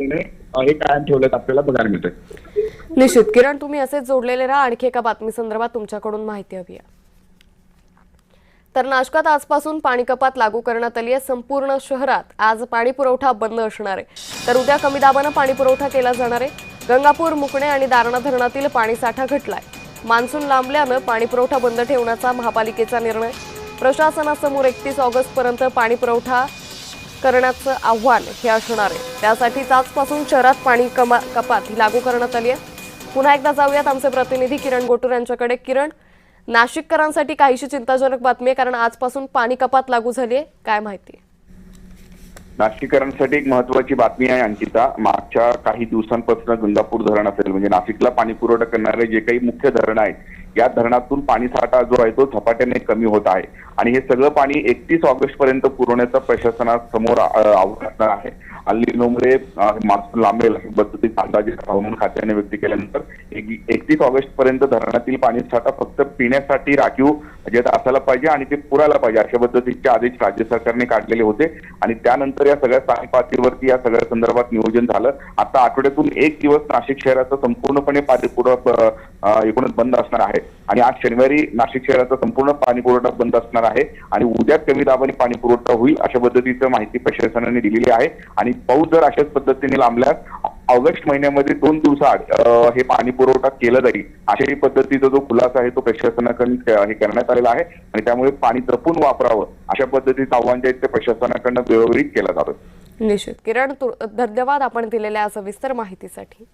हे कायम ठेवल्यात आपल्याला बघायला मिळतंय। निश्चित किरण, तुम्ही असेच जोडलेले राहा। आणखी एका बातमी संदर्भात तुमच्याकडून माहिती हवी आहे। तर नाशकात आजपासून पाणी कपात लागू करण्यात आली आहे। संपूर्ण शहरात आज पाणी पुरवठा बंद असणार आहे। तर उद्या कमी दाबाने पाणी पुरवठा केला जाणार आहे। गंगापूर, मुकणे आणि दारणा धरणातील पाणीसाठा घटलाय। मान्सून लांबल्याने पाणी पुरवठा बंद ठेवण्याचा महापालिकेचा निर्णय। प्रशासनासमोर 31 ऑगस्ट पर्यंत पाणी पुरवठा करण्याचं आव्हान हे असणार आहे। त्यासाठीच आजपासून शहरात पाणी कपात ही लागू करण्यात आली आहे। पुन्हा एकदा जाऊयात आमचे प्रतिनिधी किरण गोटूर यांच्याकडे। किरण, नाशिककरांसाठी काहीशी चिंताजनक बातमी आहे, कारण आजपासून पाणी कपात लागू झाली आहे। काय माहिती? नाशिककरांसाठी एक महत्त्वाची बातमी आहे अंकिता। मागच्या काही दिवसांपासून गंगापूर धरण असेल म्हणजे नाशिकला पाणी पुरवठा करणारे जे काही मुख्य धरण आहेत या धरणातून पाणी साठा जो आहे तो झपाट्याने कमी होत आहे आणि हे सगळं पाणी 31 ऑगस्ट पर्यंत पुरवण्याचा प्रशासनासमोर आव्हान असणार आहे। अल्निनोमुळे मान्सून लांबेल अशी पद्धतीत अंदाजे हवामान खात्याने व्यक्त केल्यानंतर 31 ऑगस्ट पर्यंत धरणातील पाणी साठा फक्त पिण्यासाठी राखीव म्हणजे असायला पाहिजे आणि ते पुरायला पाहिजे अशा पद्धतीचे आदेश राज्य सरकारने काढलेले होते आणि त्यानंतर या सगळ्या स्थानिक पातळीवरती या सगळ्या संदर्भात नियोजन झालं। आता आठवड्यातून एक दिवस नाशिक शहराचा संपूर्णपणे पाणी पुरवठा एकूणच बंद असणार आहे आणि आज शनिवारी नाशिक शहराचा संपूर्ण पाणी पुरवठा बंद असणार आहे आणि उद्या कमी दाबाने पाणी पुरवठा होईल अशा पद्धतीचं माहिती प्रशासनाने दिलेली आहे। आणि पाऊस जर अशाच पद्धतीने लांबल्यास ऑगस्ट महिन्यामध्ये 2 दिवसाआड हे पाणी पुरवठा केला जाईल अशाही पद्धतीचा जो खुलासा आहे तो प्रशासनाकडून हे करण्यात आलेला आहे आणि त्यामुळे पाणी जपून वापरावं अशा पद्धतीचं आव्हान जे आहे ते प्रशासनाकडून वेळोवेळी केलं जातं। निश्चित किरण, धन्यवाद आपण दिलेल्या सविस्तर माहितीसाठी।